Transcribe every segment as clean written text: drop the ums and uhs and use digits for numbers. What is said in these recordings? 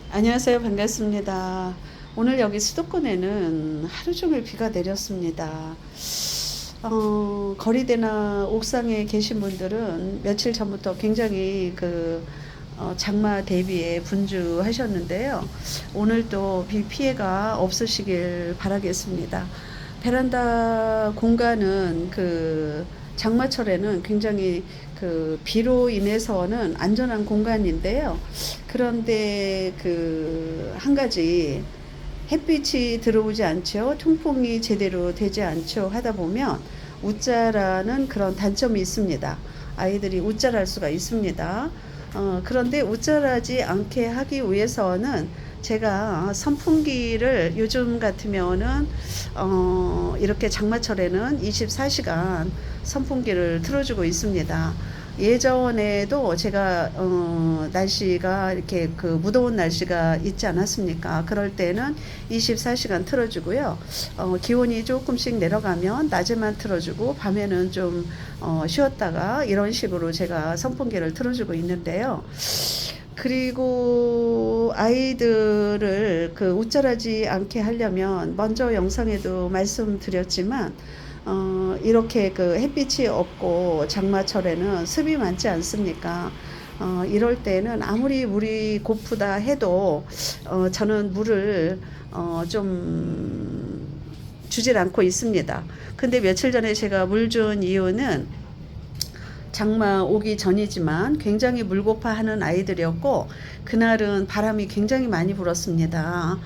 안녕하세요. 반갑습니다. 오늘 여기 수도권에는 하루 종일 비가 내렸습니다. 거리대나 옥상에 계신 분들은 며칠 전부터 굉장히 장마 대비에 분주하셨는데요. 오늘도 비 피해가 없으시길 바라겠습니다. 베란다 공간은 장마철에는 굉장히 비로 인해서는 안전한 공간인데요. 그런데 한 가지 햇빛이 들어오지 않죠. 통풍이 제대로 되지 않죠. 하다 보면 웃자라는 그런 단점이 있습니다. 아이들이 웃자랄 수가 있습니다. 그런데 웃자라지 않게 하기 위해서는 제가 선풍기를 요즘 같으면은 이렇게 장마철에는 24시간 선풍기를 틀어주고 있습니다. 예전에도 제가 날씨가 이렇게 무더운 날씨가 있지 않았습니까? 그럴 때는 24시간 틀어주고요. 기온이 조금씩 내려가면 낮에만 틀어주고 밤에는 좀 쉬었다가 이런 식으로 제가 선풍기를 틀어주고 있는데요. 그리고 아이들을 웃자라지 않게 하려면 먼저 영상에도 말씀드렸지만 이렇게 햇빛이 없고 장마철에는 습이 많지 않습니까? 이럴 때는 아무리 물이 고프다 해도 저는 물을 좀 주질 않고 있습니다. 근데 며칠 전에 제가 물 준 이유는 장마 오기 전이지만 굉장히 물고파하는 아이들이었고 그날은 바람이 굉장히 많이 불었습니다.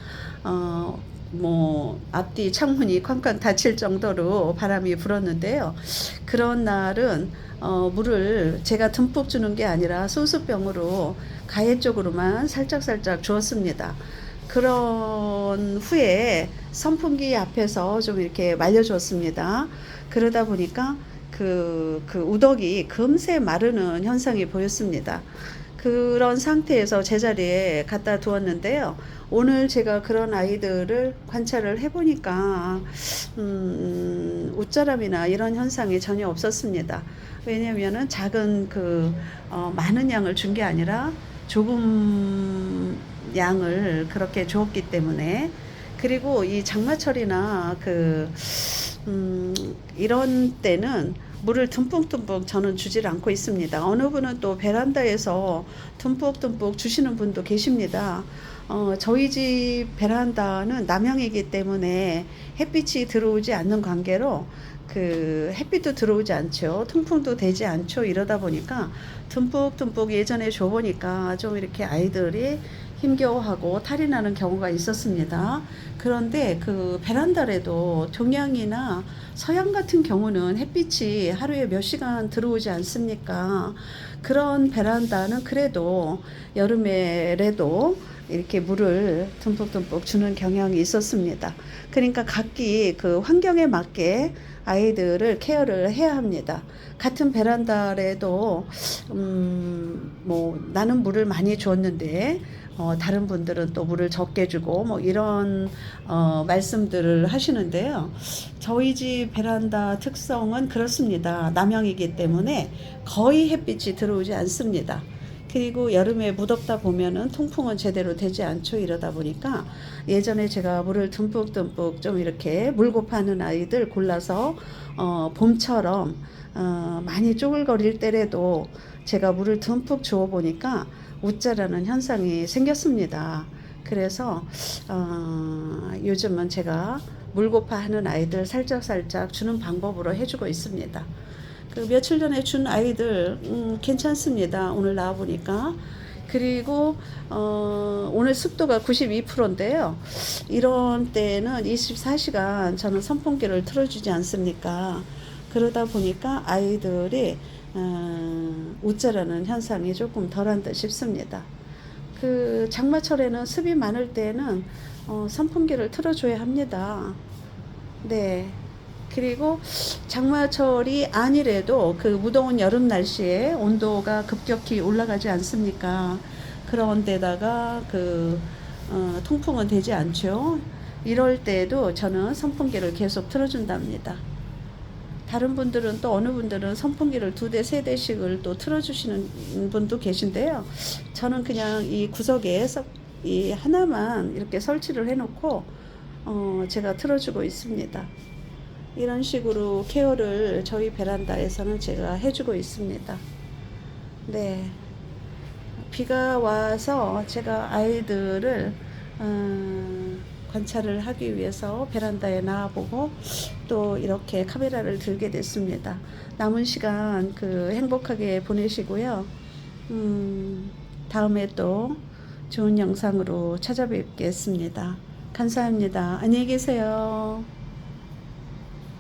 앞뒤 창문이 쾅쾅 닫힐 정도로 바람이 불었는데요. 그런 날은 물을 제가 듬뿍 주는 게 아니라 소수병으로 가해 쪽으로만 살짝살짝 주었습니다. 그런 후에 선풍기 앞에서 좀 이렇게 말려주었습니다. 그러다 보니까 우덕이 금세 마르는 현상이 보였습니다. 그런 상태에서 제자리에 갖다 두었는데요. 오늘 제가 그런 아이들을 관찰을 해보니까 웃자람이나 이런 현상이 전혀 없었습니다. 왜냐면은 많은 양을 준 게 아니라 조금 양을 그렇게 주었기 때문에. 그리고 이 장마철이나 이런 때는 물을 듬뿍듬뿍 저는 주질 않고 있습니다. 어느 분은 또 베란다에서 듬뿍듬뿍 주시는 분도 계십니다. 저희 집 베란다는 남향이기 때문에 햇빛이 들어오지 않는 관계로 햇빛도 들어오지 않죠. 통풍도 되지 않죠. 이러다 보니까 듬뿍듬뿍 예전에 줘보니까 좀 이렇게 아이들이 힘겨워하고 탈이 나는 경우가 있었습니다. 그런데 베란다에도 동양이나 서양 같은 경우는 햇빛이 하루에 몇 시간 들어오지 않습니까? 그런 베란다는 그래도 여름에라도 이렇게 물을 듬뿍듬뿍 주는 경향이 있었습니다. 그러니까 각기 환경에 맞게 아이들을 케어를 해야 합니다. 같은 베란다에도 나는 물을 많이 줬는데 다른 분들은 또 물을 적게 주고 이런 말씀들을 하시는데요. 저희 집 베란다 특성은 그렇습니다. 남향이기 때문에 거의 햇빛이 들어오지 않습니다. 그리고 여름에 무덥다 보면은 통풍은 제대로 되지 않죠. 이러다 보니까 예전에 제가 물을 듬뿍듬뿍 좀 이렇게 물고파하는 아이들 골라서 봄처럼 많이 쪼글거릴 때라도 제가 물을 듬뿍 주어 보니까 웃자라는 현상이 생겼습니다. 그래서 요즘은 제가 물고파하는 아이들 살짝살짝 주는 방법으로 해주고 있습니다. 며칠 전에 준 아이들 괜찮습니다. 오늘 나와보니까. 그리고 오늘 습도가 92%인데요. 이런 때는 24시간 저는 선풍기를 틀어주지 않습니까? 그러다 보니까 아이들이 웃자라는 현상이 조금 덜한 듯 싶습니다. 장마철에는 습이 많을 때는 선풍기를 틀어줘야 합니다. 네. 그리고 장마철이 아니래도 무더운 여름 날씨에 온도가 급격히 올라가지 않습니까? 그런 데다가 통풍은 되지 않죠. 이럴 때도 저는 선풍기를 계속 틀어준답니다. 다른 분들은 또 어느 분들은 선풍기를 2대, 3대씩을 또 틀어주시는 분도 계신데요. 저는 그냥 이 구석에 이 하나만 이렇게 설치를 해놓고 제가 틀어주고 있습니다. 이런 식으로 케어를 저희 베란다에서는 제가 해주고 있습니다. 네. 비가 와서 제가 아이들을 관찰을 하기 위해서 베란다에 나와보고 또 이렇게 카메라를 들게 됐습니다. 남은 시간 행복하게 보내시고요. 다음에 또 좋은 영상으로 찾아뵙겠습니다. 감사합니다. 안녕히 계세요.